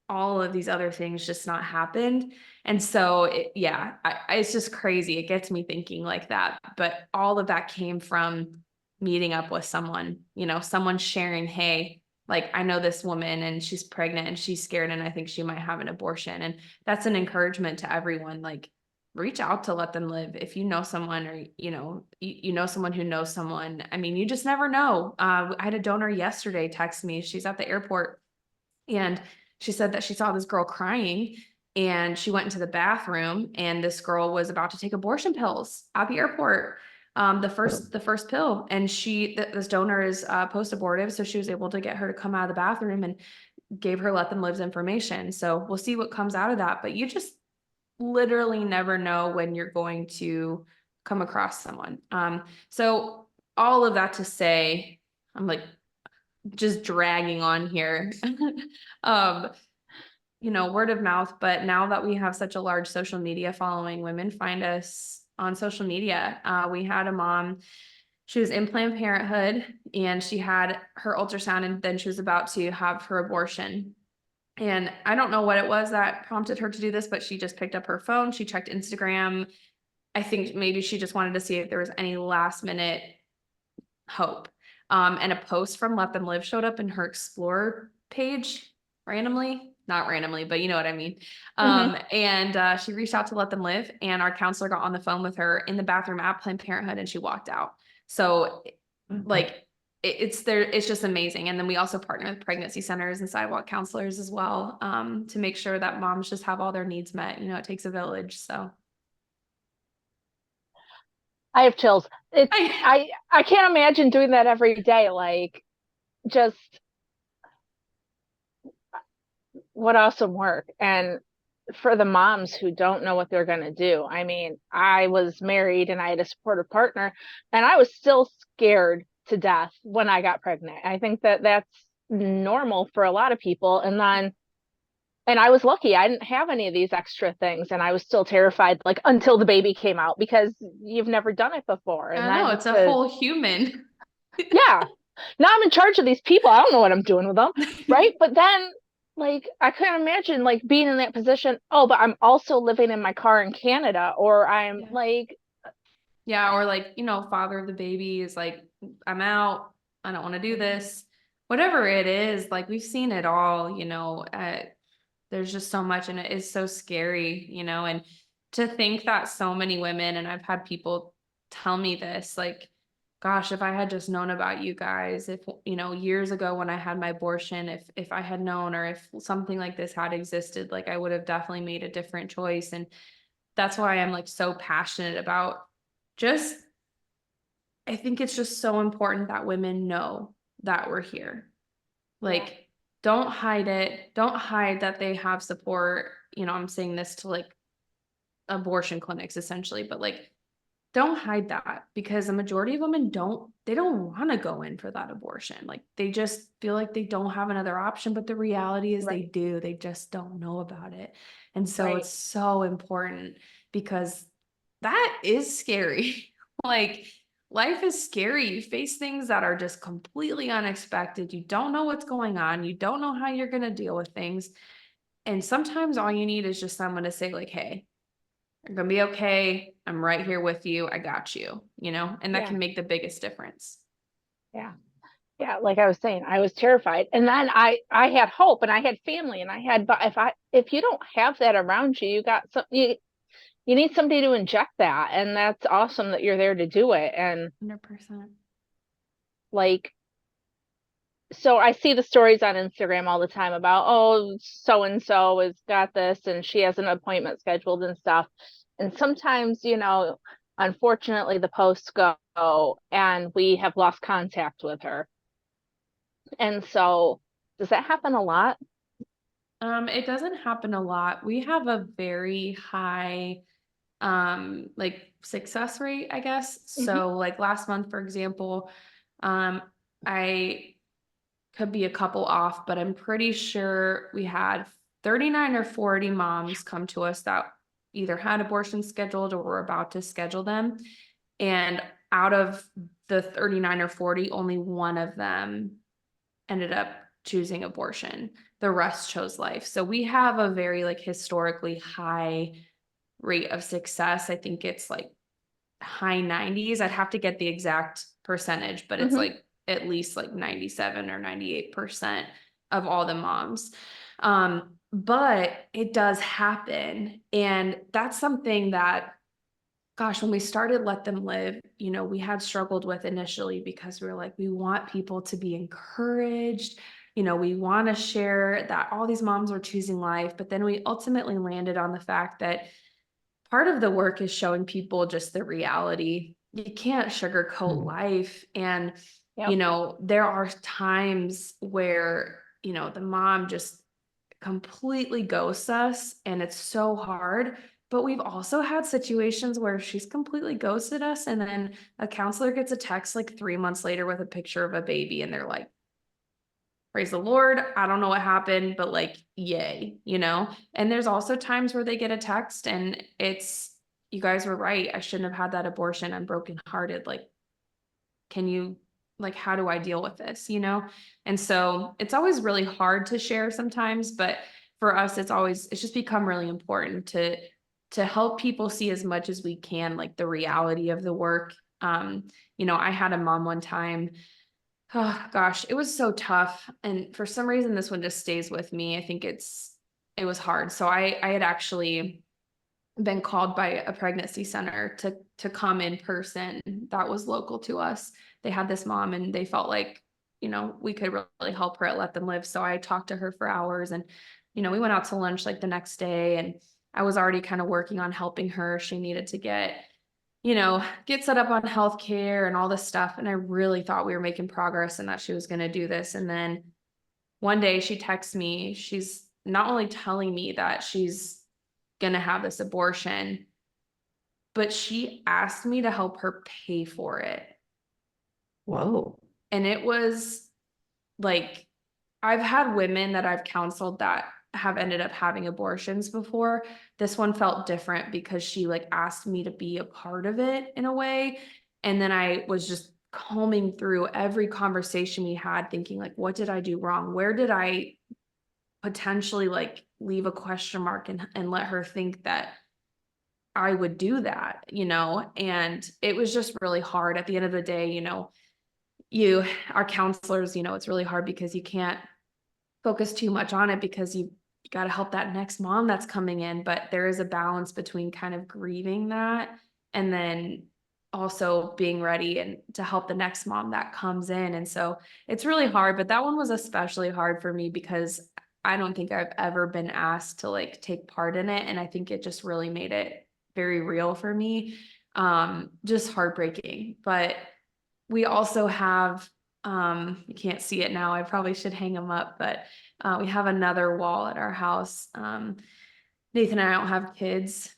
all of these other things just not happened. And so it's just crazy. It gets me thinking like that. But all of that came from meeting up with someone, someone sharing, hey, like, I know this woman and she's pregnant and she's scared and I think she might have an abortion. And that's an encouragement to everyone. Like, reach out to let them live. If you know someone, or, you know someone who knows someone. I mean, you just never know. I had a donor yesterday text me. She's at the airport, and she said that she saw this girl crying, and she went into the bathroom, and this girl was about to take abortion pills at the airport. The first pill. And this donor is post-abortive. So she was able to get her to come out of the bathroom and gave her let them live's information. So we'll see what comes out of that. But you just literally never know when you're going to come across someone. So all of that to say, I'm like just dragging on here. Word of mouth. But now that we have such a large social media following, women find us on social media. We had a mom, she was in Planned Parenthood, and she had her ultrasound, and then she was about to have her abortion. And I don't know what it was that prompted her to do this, but she just picked up her phone. She checked Instagram. I think maybe she just wanted to see if there was any last minute hope. And a post from Let Them Live showed up in her Explore page randomly, not randomly, but you know what I mean. And she reached out to Let Them Live, and our counselor got on the phone with her in the bathroom at Planned Parenthood, and she walked out. So like, it's just amazing. And then we also partner with pregnancy centers and sidewalk counselors as well, to make sure that moms just have all their needs met. It takes a village. So I have chills. I can't imagine doing that every day. Like, just what awesome work. And for the moms who don't know what they're going to do, I mean, I was married and I had a supportive partner, and I was still scared to death when I got pregnant. I think that that's normal for a lot of people. And I was lucky. I didn't have any of these extra things, and I was still terrified, like, until the baby came out, because you've never done it before. And I know, it's a whole human. Yeah. Now I'm in charge of these people. I don't know what I'm doing with them. Right. But then, like, I couldn't imagine, like, being in that position. Oh, but I'm also living in my car in Canada, or I'm like. Yeah. Or like, father of the baby is like, I'm out. I don't want to do this. Whatever it is, like, we've seen it all, there's just so much, and it is so scary, and to think that so many women, and I've had people tell me this, like, gosh, if I had just known about you guys, if, years ago when I had my abortion, if I had known, or if something like this had existed, like, I would have definitely made a different choice. And that's why I'm like so passionate about I think it's just so important that women know that we're here. Like, don't hide it. Don't hide that they have support. I'm saying this to like abortion clinics essentially, but like, don't hide that, because the majority of women don't want to go in for that abortion. Like, they just feel like they don't have another option, but the reality is they do. They just don't know about it. And so it's so important, because that is scary. Like, life is scary. You face things that are just completely unexpected. You don't know what's going on. You don't know how you're going to deal with things. And sometimes all you need is just someone to say like, hey, you're gonna be okay. I'm right here with you. I got you, and that Yeah. can make the biggest difference. Yeah. Yeah, like I was saying, I was terrified. And then I had hope and I had family and I had, but if you don't have that around you, you got some you need somebody to inject that. And that's awesome that you're there to do it. And 100%. like, so I see the stories on Instagram all the time about, oh, so and so has got this and she has an appointment scheduled and stuff. And sometimes, unfortunately the posts go and we have lost contact with her. And so does that happen a lot? It doesn't happen a lot. We have a very high like success rate, I guess. Mhm. So like last month, for example, I could be a couple off, but I'm pretty sure we had 39 or 40 moms come to us that either had abortions scheduled or were about to schedule them. And out of the 39 or 40, only one of them ended up choosing abortion. The rest chose life. So we have a very like historically high rate of success. I think it's like high 90s. I'd have to get the exact percentage, but it's Mhm. like at least like 97 or 98% of all the moms. But it does happen. And that's something that, gosh, when we started Let Them Live, we had struggled with initially because we were like, we want people to be encouraged. We want to share that all these moms are choosing life. But then we ultimately landed on the fact that part of the work is showing people just the reality. You can't sugarcoat life. And, Yep. there are times where, the mom just completely ghosts us and it's so hard. But we've also had situations where she's completely ghosted us. And then a counselor gets a text like 3 months later with a picture of a baby. And they're like, praise the Lord. I don't know what happened, but like, yay, And there's also times where they get a text and it's, you guys were right. I shouldn't have had that abortion. I'm brokenhearted. Like, can you, like, how do I deal with this, And so it's always really hard to share sometimes, but for us, it's just become really important to help people see as much as we can, like the reality of the work. I had a mom one time. Oh gosh, it was so tough. And for some reason, this one just stays with me. I think it was hard. So I had actually been called by a pregnancy center to come in person that was local to us. They had this mom and they felt like, we could really help her at Let Them Live. So I talked to her for hours and, we went out to lunch like the next day and I was already kind of working on helping her. She needed to get set up on healthcare and all this stuff. And I really thought we were making progress and that she was going to do this. And then one day she texts me. She's not only telling me that she's going to have this abortion, but she asked me to help her pay for it. Whoa. And it was like, I've had women that I've counseled that have ended up having abortions before. This one felt different because she like asked me to be a part of it in a way. And then I was just combing through every conversation we had thinking like, what did I do wrong? Where did I potentially like leave a question mark and let her think that I would do that, and it was just really hard at the end of the day, you are counselors, it's really hard because you can't focus too much on it because you got to help that next mom that's coming in. But there is a balance between kind of grieving that and then also being ready and to help the next mom that comes in. And so it's really hard, but that one was especially hard for me because I don't think I've ever been asked to like take part in it. And I think it just really made it very real for me. Just heartbreaking. But we also have, you can't see it now. I probably should hang them up, but we have another wall at our house. Nathan and I don't have kids.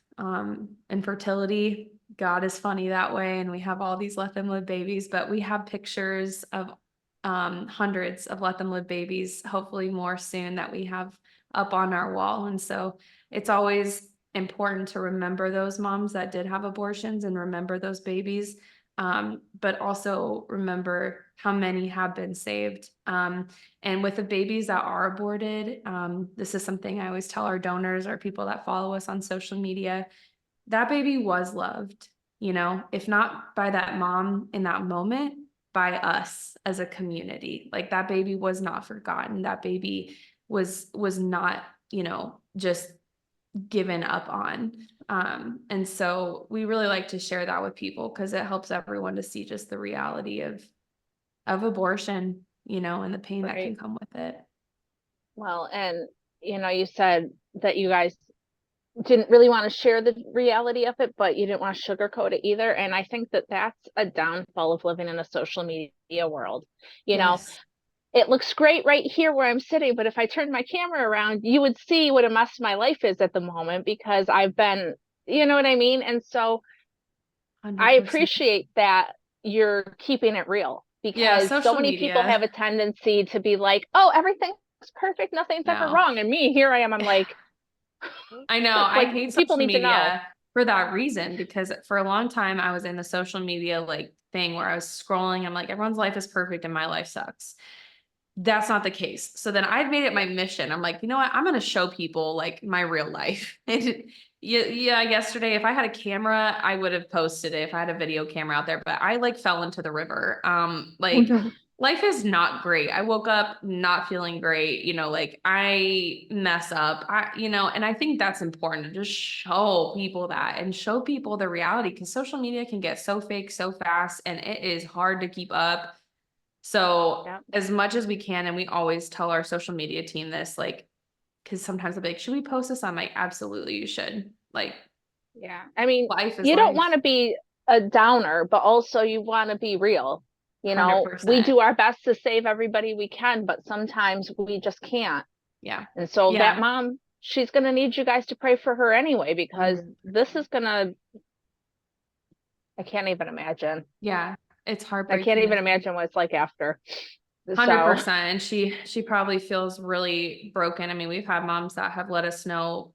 Infertility, God is funny that way. And we have all these Let Them Live babies, but we have pictures of hundreds of Let Them Live babies, hopefully more soon, that we have up on our wall. And so it's always important to remember those moms that did have abortions and remember those babies. But also remember how many have been saved. And with the babies that are aborted, this is something I always tell our donors or people that follow us on social media. That baby was loved, if not by that mom in that moment, by us as a community. Like that baby was not forgotten. That baby was not, just given up on. And so we really like to share that with people because it helps everyone to see just the reality of abortion, and the pain that can Right. come with it. Well, and you said that you guys didn't really want to share the reality of it, but you didn't want to sugarcoat it either. And I think that that's a downfall of living in a social media world. Yes. It looks great right here where I'm sitting, but if I turned my camera around, you would see what a mess my life is at the moment because I've been, you know what I mean? And so I 100%. appreciate that you're keeping it real Yeah, because so social many people have media. a tendency to be like, oh, everything's perfect, nothing's ever No. wrong. And me, here I am, I'm like, I know. I like hate people social need to know. media for that reason, because for a long time I was in the social media like thing where I was scrolling. I'm like, everyone's life is perfect and my life sucks. That's not the case. So then I've made it my mission. I'm like, you know what? I'm going to show people like my real life. And yeah, yesterday, if I had a camera, I would have posted it if I had a video camera out there, but I like fell into the river. Oh, no. Life is not great. I woke up not feeling great, like I mess up, and I think that's important to just show people that and show people the reality, because social media can get so fake so fast and it is hard to keep up. So Yeah. as much as we can, and we always tell our social media team this, like, because sometimes they'll be like, should we post this? I'm like, absolutely, you should. Like, Yeah. I mean, life is you don't life. want to be a downer, but also you want to be real. We 100%. do our best to save everybody we can, but sometimes we just can't. Yeah. And so that Yeah. mom, she's going to need you guys to pray for her anyway, because this is going to, I can't even imagine. Yeah. It's I can't heartbreaking to even think. imagine what it's like after. So, 100%. And she probably feels really broken. I mean, we've had moms that have let us know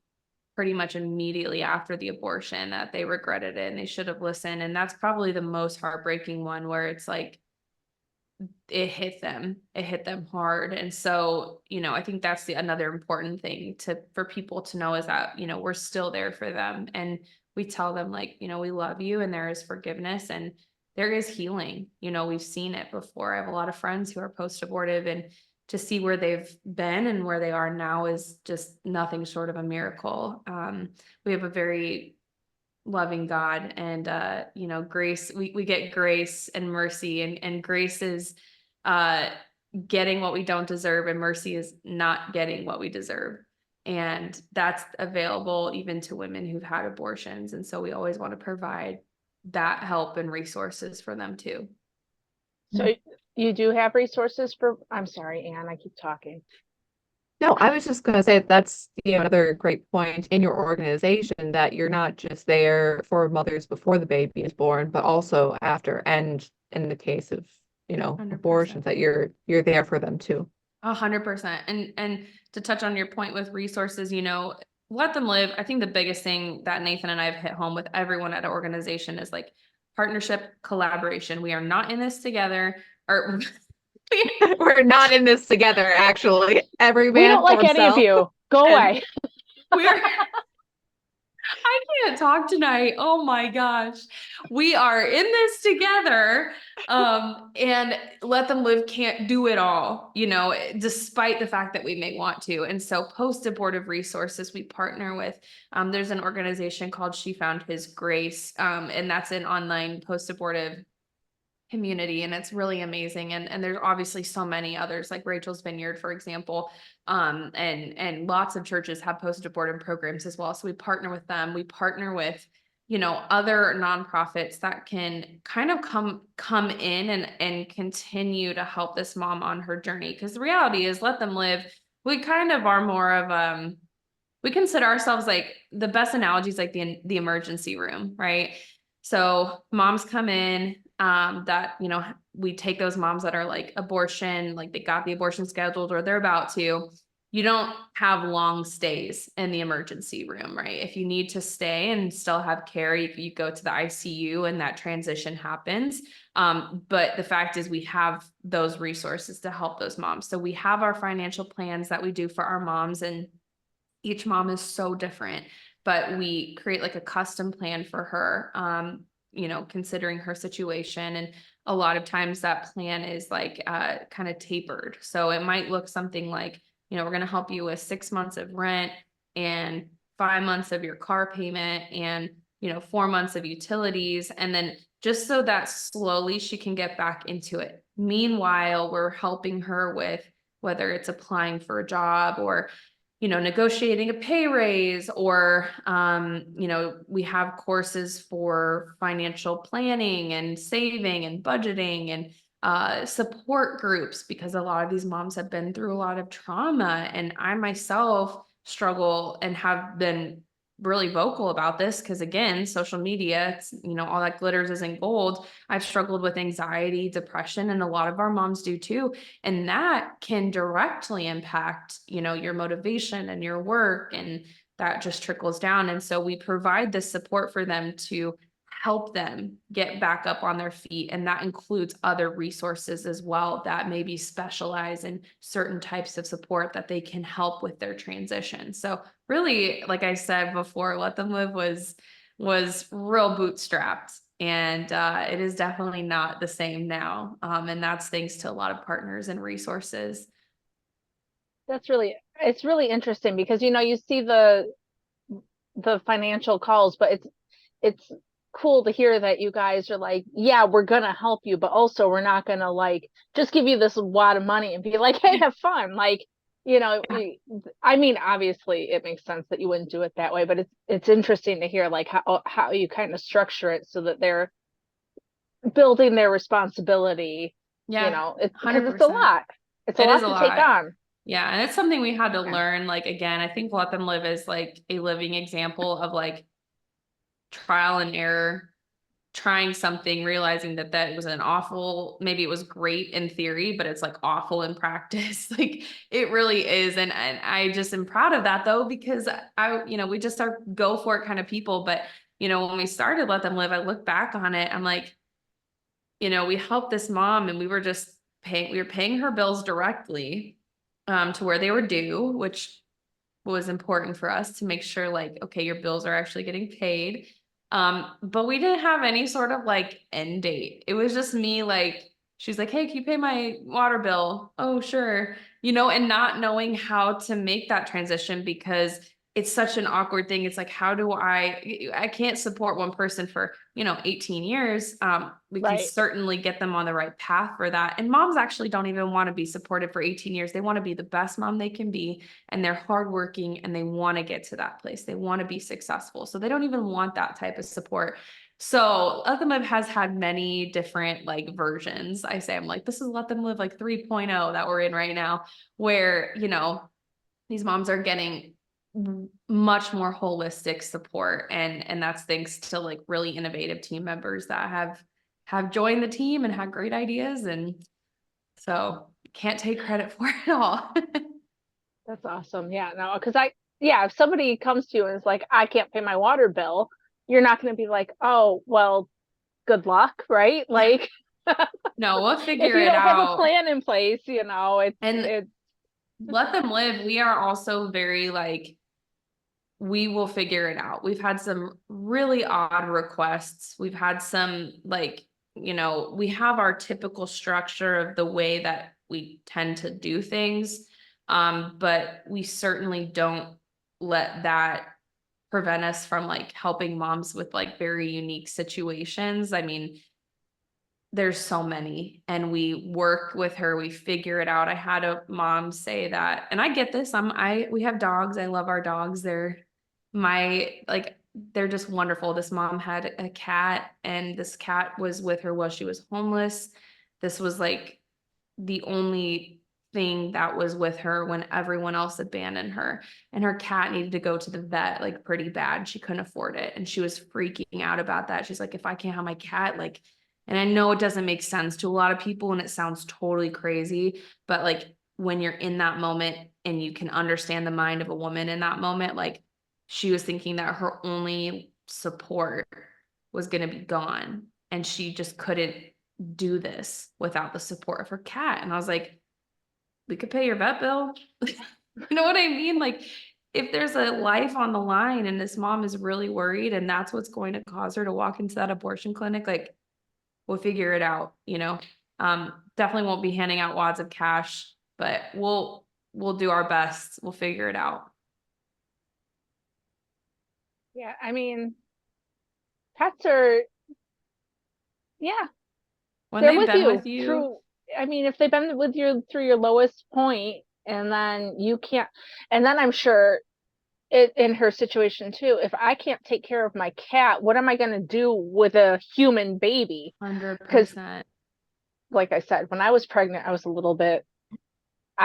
pretty much immediately after the abortion that they regretted it and they should have listened. And that's probably the most heartbreaking one, where it's like, it hit them hard. And so, I think that's another important thing for people to know, is that, we're still there for them. And we tell them, like, we love you and there is forgiveness and there is healing. We've seen it before. I have a lot of friends who are post-abortive, and to see where they've been and where they are now is just nothing short of a miracle. We have a very loving God, and grace, we get grace and mercy, and grace is getting what we don't deserve, and mercy is not getting what we deserve. And that's available even to women who've had abortions. And so we always want to provide that help and resources for them too. so you do have resources for, I'm sorry, Anne, I keep talking. No, I was just going to say that's another great point in your organization, that you're not just there for mothers before the baby is born, but also after, and in the case of 100%. abortions, that you're there for them too. 100%. And to touch on your point with resources, let them live. I think the biggest thing that Nathan and I have hit home with everyone at our organization is like partnership, collaboration. We are not in this together, or We're not in this together, actually. Every We man don't for like any of himself. you. Go away. we're I can't talk tonight. Oh my gosh. We are in this together. And let them live can't do it all, despite the fact that we may want to. And so post-abortive resources we partner with, there's an organization called She Found His Grace. And that's an online post-abortive community, and it's really amazing. And there's obviously so many others, like Rachel's Vineyard, for example. And lots of churches have post-abortive programs as well. So we partner with them. We partner with, other nonprofits that can kind of come in and continue to help this mom on her journey. Because the reality is, let them live. We kind of are more of we consider ourselves, like, the best analogy is like the emergency room, right? So moms come in, that, we take those moms that are like abortion, like they got the abortion scheduled or they're about to, you don't have long stays in the emergency room, right? If you need to stay and still have care, you go to the ICU and that transition happens. But the fact is we have those resources to help those moms. So we have our financial plans that we do for our moms, and each mom is so different, but we create like a custom plan for her, considering her situation. And a lot of times that plan is like kind of tapered. So it might look something like, we're going to help you with 6 months of rent and 5 months of your car payment and, 4 months of utilities. And then just so that slowly she can get back into it. Meanwhile, we're helping her with whether it's applying for a job or negotiating a pay raise, or, we have courses for financial planning and saving and budgeting and support groups, because a lot of these moms have been through a lot of trauma. And I myself struggle and have been really vocal about this because, again, social media, it's, all that glitters isn't gold. I've struggled with anxiety, depression, and a lot of our moms do too. And that can directly impact, your motivation and your work, and that just trickles down. And so we provide this support for them to help them get back up on their feet. And that includes other resources as well that maybe specialize in certain types of support that they can help with their transition. So really, like I said before, Let Them Live was real bootstrapped. And it is definitely not the same now. And that's thanks to a lot of partners and resources. It's really interesting because, you see the financial calls, but it's cool to hear that you guys are like, yeah, we're gonna help you, but also we're not gonna like just give you this wad of money and be like, hey, have fun. Like, I mean, obviously it makes sense that you wouldn't do it that way, but it's interesting to hear like how you kind of structure it so that they're building their responsibility. Yeah, because it's a lot. It's a lot to take on. Yeah, and it's something we had to learn. Like, again, I think Let Them Live is like a living example of like trial and error, trying something, realizing that was maybe it was great in theory, but it's like awful in practice. Like it really is. And I just am proud of that though, because we just are go for it kind of people. But, when we started Let Them Live, I look back on it, I'm like, we helped this mom and we were paying her bills directly to where they were due, which was important for us to make sure like, okay, your bills are actually getting paid. But we didn't have any sort of like end date. It was just me, like, she's like, hey, can you pay my water bill? Oh, sure. And not knowing how to make that transition because it's such an awkward thing. It's like, how do I can't support one person for, 18 years. We can certainly get them on the right path for that. And moms actually don't even want to be supported for 18 years. They want to be the best mom they can be, and they're hardworking and they want to get to that place. They want to be successful. So they don't even want that type of support. So Let Them Live has had many different like versions. I say, I'm like, this is Let Them Live like 3.0 that we're in right now, where, these moms are getting much more holistic support. And that's thanks to like really innovative team members that have joined the team and had great ideas. And so can't take credit for it all. That's awesome. Yeah, no, because if somebody comes to you and is like, I can't pay my water bill, you're not going to be like, oh, well, good luck, right? Like, no, we'll figure if you it don't out. have a plan in place, it's Let Them Live. We are also very like, we will figure it out. We've had some really odd requests. We've had some like, we have our typical structure of the way that we tend to do things. But we certainly don't let that prevent us from like helping moms with like very unique situations. I mean, there's so many, and we work with her, we figure it out. I had a mom say that, and I get this. We have dogs. I love our dogs. They're just wonderful. This mom had a cat, and this cat was with her while she was homeless. This was like the only thing that was with her when everyone else abandoned her, and her cat needed to go to the vet like pretty bad. She couldn't afford it, and she was freaking out about that. She's like, if I can't have my cat, like, and I know it doesn't make sense to a lot of people and it sounds totally crazy, but like when you're in that moment, and you can understand the mind of a woman in that moment. Like, she was thinking that her only support was going to be gone, and she just couldn't do this without the support of her cat. And I was like, we could pay your vet bill. You know what I mean? Like, if there's a life on the line and this mom is really worried and that's what's going to cause her to walk into that abortion clinic, like, we'll figure it out, you know. Definitely won't be handing out wads of cash, but we'll do our best. We'll figure it out. Yeah, I mean, pets are, yeah, When they're they've with been you with you, through, I mean, if they've been with you through your lowest point, and then you can't, and then I'm sure in her situation too, if I can't take care of my cat, what am I going to do with a human baby? Because 100%. like I said, when I was pregnant, I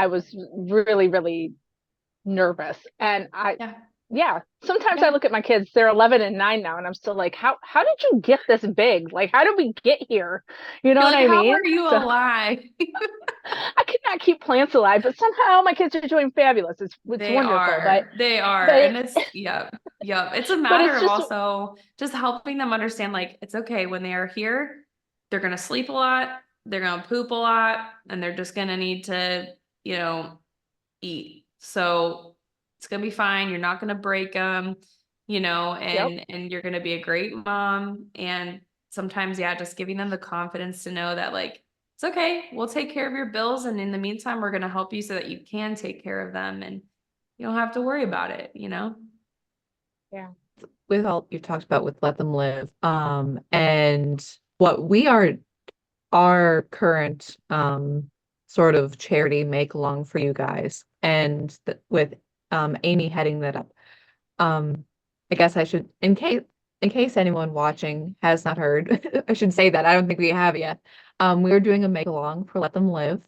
was really, really nervous. And Yeah. yeah, sometimes I Yeah. look at my kids, they're 11 and 9 now, and I'm still like, how did you get this big? Like, how did we get here? You know You're what like, I how mean? are you So alive? I could not keep plants alive, but somehow my kids are doing fabulous. It's They wonderful, are. They are. but And it's, yep. Yep. It's a but matter it's of just, also just helping them understand, like, it's okay when they are here. They're going to sleep a lot. They're going to poop a lot. And they're just going to need to, you know, eat. So it's going to be fine. You're not going to break them, you know, yep. and you're going to be a great mom. And sometimes, yeah, just giving them the confidence to know that, like, it's okay. We'll take care of your bills. And in the meantime, we're going to help you so that you can take care of them and you don't have to worry about it, you know? Yeah. With all you talked about with Let Them Live, and what we are our current sort of charity make along for you guys, and with Amy heading that up. I guess I should, in case anyone watching has not heard, I should say that I don't think we have yet. We're doing a make along for Let Them Live.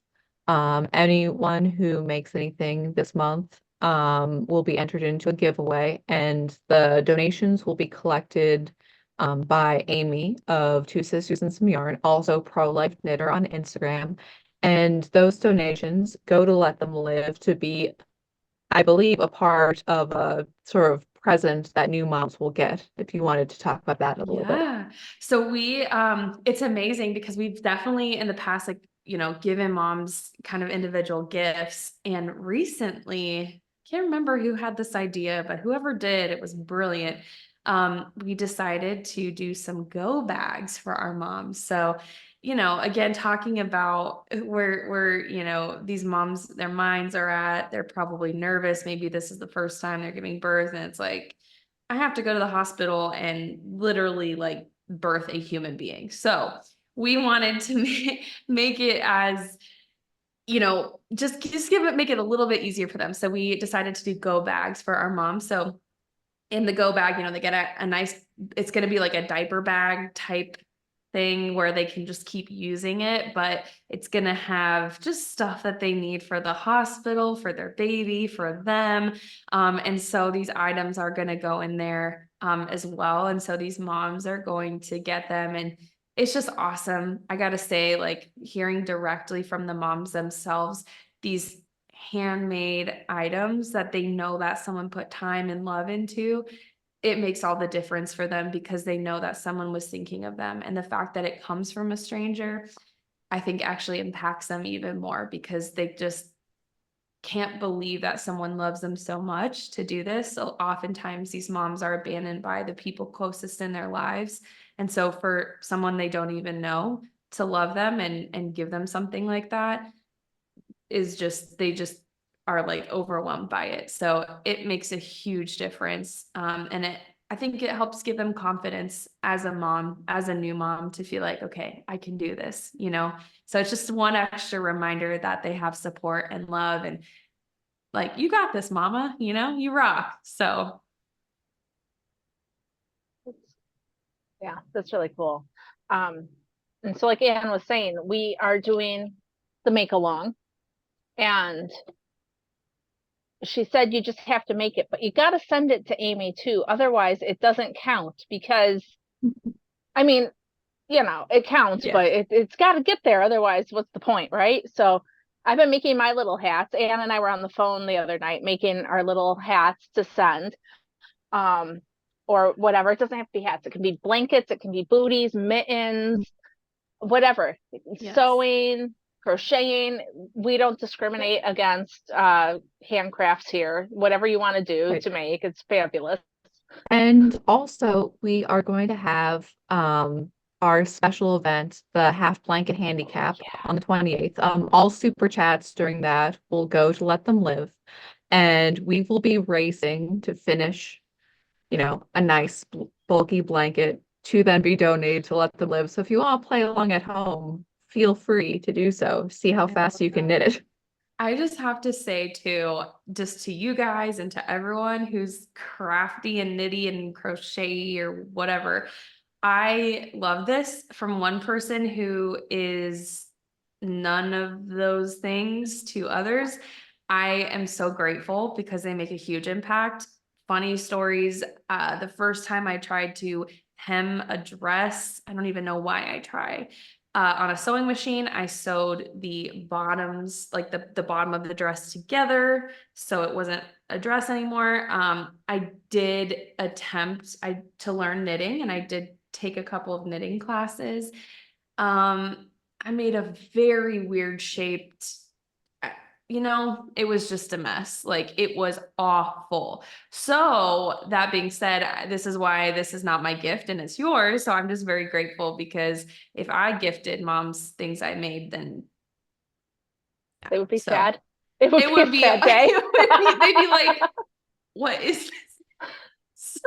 Anyone who makes anything this month will be entered into a giveaway, and the donations will be collected by Amy of Two Sisters and Some Yarn, also Pro-Life Knitter on Instagram. And those donations go to Let Them Live to be, I believe, a part of a sort of present that new moms will get, if you wanted to talk about that a little bit. Yeah. So it's amazing because we've definitely in the past, like, you know, given moms kind of individual gifts. And recently, can't remember who had this idea, but whoever did, it was brilliant. We decided to do some go bags for our moms. So, you know, again, talking about where, you know, these moms, their minds are at, they're probably nervous. Maybe this is the first time they're giving birth, and it's like, I have to go to the hospital and literally like birth a human being. So we wanted to make it as, you know, just make it a little bit easier for them. So we decided to do go bags for our moms. So in the go bag, you know, they get a nice, it's going to be like a diaper bag type thing where they can just keep using it, but it's going to have just stuff that they need for the hospital, for their baby, for them. And so these items are going to go in there as well. And so these moms are going to get them, and it's just awesome. I got to say, like, hearing directly from the moms themselves, these handmade items that they know that someone put time and love into, it makes all the difference for them because they know that someone was thinking of them. And the fact that it comes from a stranger, I think actually impacts them even more because they just can't believe that someone loves them so much to do this. So oftentimes these moms are abandoned by the people closest in their lives. And so for someone they don't even know to love them and give them something like that is just, they just are like overwhelmed by it. So it makes a huge difference. And I think it helps give them confidence as a mom, as a new mom, to feel like, okay, I can do this, you know? So it's just one extra reminder that they have support and love, and like, you got this, mama, you know, you rock. So Yeah, that's really cool. And so like Anne was saying, we are doing the make along, and she said you just have to make it, but you got to send it to Amy too. Otherwise, it doesn't count because, I mean, you know, it counts, yeah. but it's got to get there. Otherwise, what's the point, right? So I've been making my little hats. Anne and I were on the phone the other night making our little hats to send. Or whatever. It doesn't have to be hats. It can be blankets, it can be booties, mittens, whatever. Yes. Sewing, crocheting. We don't discriminate against handcrafts here. Whatever you want to do Right. to make, it's fabulous. And also, we are going to have our special event, the Half Blanket Handicap, on the 28th. All super chats during that will go to Let Them Live, and we will be racing to finish, a nice bulky blanket to then be donated to Let Them Live. So if you want to play along at home, feel free to do so. See how fast you can knit it. I just have to say too, just to you guys and to everyone who's crafty and knitty and crochet or whatever, I love this from one person who is none of those things to others. I am so grateful because they make a huge impact. Funny stories. The first time I tried to hem a dress, I don't even know why I tried. On a sewing machine, I sewed the bottoms, like the bottom of the dress together, so it wasn't a dress anymore. I did attempt to learn knitting, and I did take a couple of knitting classes. I made a very weird shaped, it was just a mess. Like it was awful. So that being said, this is why this is not my gift and it's yours. So I'm just very grateful because if I gifted mom's things I made, then It would be so sad. It would it be would a be, sad day. they'd be like, what is this?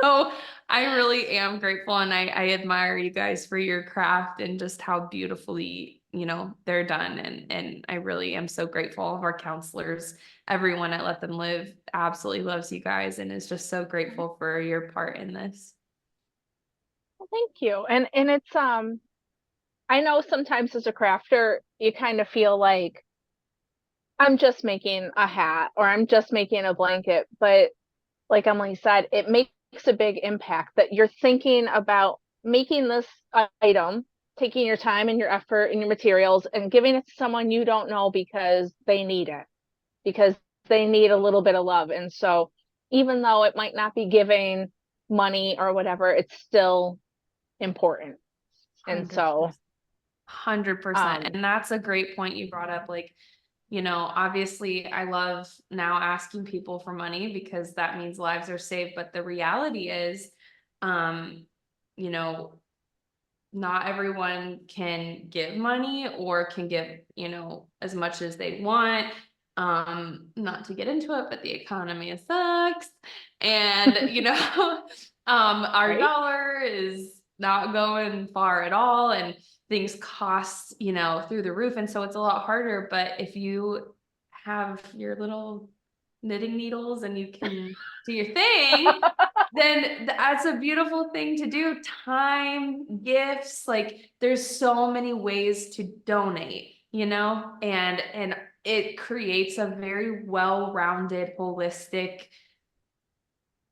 So I really am grateful and I admire you guys for your craft and just how beautifully, they're done. And I really am so grateful. All of our counselors, everyone at Let Them Live absolutely loves you guys and is just so grateful for your part in this. Well, thank you. And it's I know sometimes as a crafter, you kind of feel like I'm just making a hat or I'm just making a blanket, but like Emily said, it makes a big impact that you're thinking about making this item, taking your time and your effort and your materials and giving it to someone you don't know because they need it, because they need a little bit of love. And so even though it might not be giving money or whatever, it's still important. And so 100%. And that's a great point you brought up. Like, obviously I love now asking people for money because that means lives are saved. But the reality is, you know, not everyone can give money or can give, as much as they want. Not to get into it, but the economy sucks. And, our right? dollar is not going far at all. And things cost, through the roof. And so it's a lot harder. But if you have your little knitting needles and you can do your thing, then that's a beautiful thing to do. Time, gifts, like there's so many ways to donate, and it creates a very well-rounded, holistic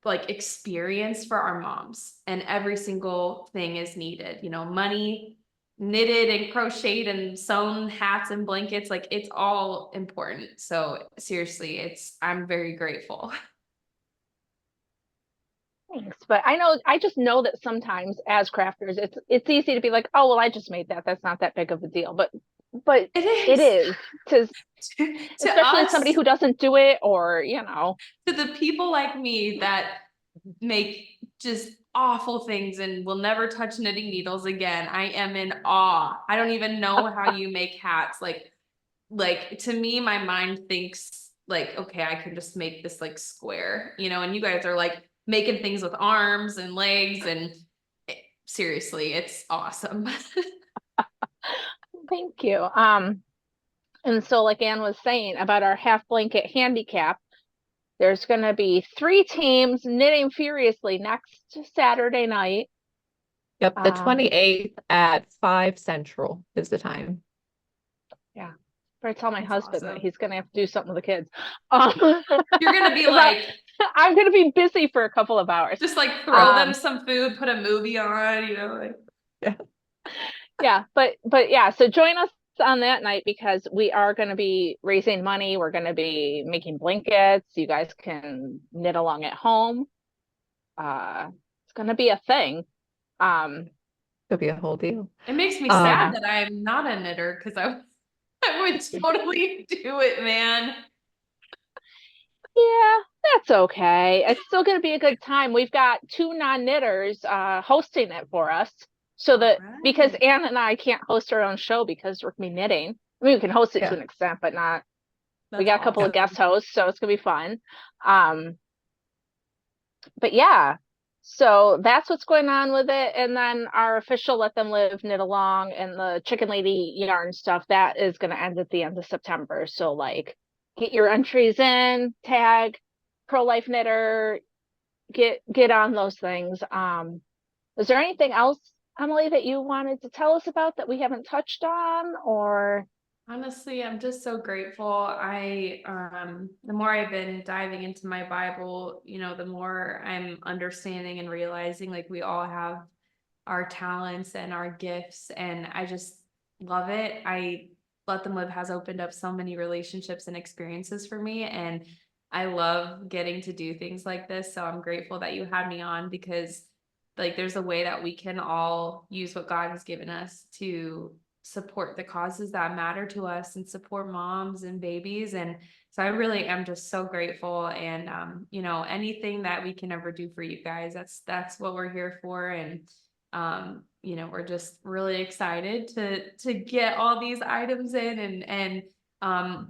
like experience for our moms, and every single thing is needed, money, knitted and crocheted and sewn hats and blankets, like it's all important. So seriously, I'm very grateful. Thanks. But I just know that sometimes as crafters, it's easy to be like, oh, well, I just made that. That's not that big of a deal. But it is to especially us, somebody who doesn't do it or, to the people like me that make just awful things and will never touch knitting needles again, I am in awe. I don't even know how you make hats. Like to me, my mind thinks like, okay, I can just make this like square, and you guys are like making things with arms and legs and seriously, it's awesome. Thank you. And so like Anne was saying about our half blanket handicap, there's going to be 3 teams knitting furiously next Saturday night. Yep, the 28th at 5 Central is the time. Yeah. I tell my That's husband awesome. that he's going to have to do something with the kids. You're going to be like, I'm going to be busy for a couple of hours. just like throw them some food, put a movie on, like. Yeah. Yeah, but yeah, so join us on that night because we are going to be raising money. We're going to be making blankets. You guys can knit along at home. It's going to be a thing. It'll be a whole deal. It makes me Yeah. sad that I'm not a knitter because I would totally do it, man. Yeah, that's okay. It's still going to be a good time. We've got two non-knitters hosting it for us. So that because Alright. Anne and I can't host our own show because we're gonna be knitting. I mean, we can host it to Yeah. an extent, but not. We That's got a couple of awesome. guest hosts, so it's gonna be fun. But yeah, so that's what's going on with it. And then our official Let Them Live knit along and the Chicken Lady yarn stuff that is gonna end at the end of September. So like, get your entries in, tag Pro Life Knitter, get on those things. Is there anything else, Emily, that you wanted to tell us about that we haven't touched on, or? Honestly, I'm just so grateful. The more I've been diving into my Bible, the more I'm understanding and realizing like we all have our talents and our gifts, and I just love it. I Let Them Live has opened up so many relationships and experiences for me, and I love getting to do things like this. So I'm grateful that you had me on because like there's a way that we can all use what God has given us to support the causes that matter to us and support moms and babies. And so I really am just so grateful. And anything that we can ever do for you guys, that's what we're here for. And we're just really excited to get all these items in, and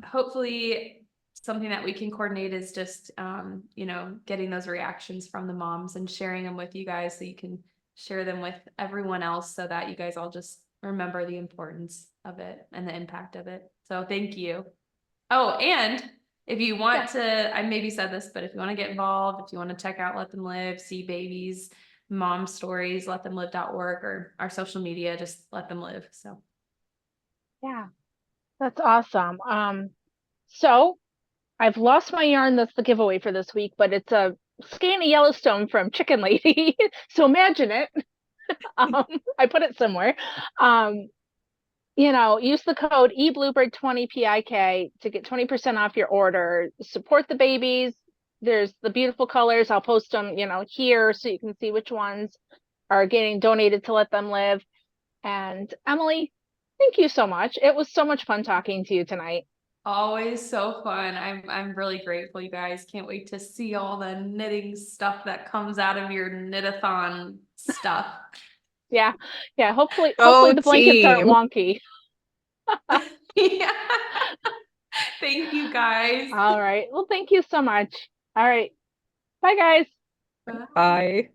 hopefully something that we can coordinate is just getting those reactions from the moms and sharing them with you guys so you can share them with everyone else so that you guys all just remember the importance of it and the impact of it. So thank you. Oh, and if you want to, I maybe said this, but if you want to get involved, if you want to check out Let Them Live, see babies, mom stories, letthemlive.org, or our social media, just Let Them Live. So Yeah, that's awesome. So I've lost my yarn. That's the giveaway for this week, but it's a skein of Yellowstone from Chicken Lady. So imagine it. I put it somewhere. Um, use the code eBluebird20PIK to get 20% off your order. Support the babies. There's the beautiful colors. I'll post them, here so you can see which ones are getting donated to Let Them Live. And Emily, thank you so much. It was so much fun talking to you tonight. always so fun. I'm really grateful, you guys. Can't wait to see all the knitting stuff that comes out of your knit-a-thon stuff. Yeah. Hopefully Go the blankets aren't team. wonky. Yeah. Thank you guys. All right. Well, thank you so much. All right. Bye, guys. Bye. Bye.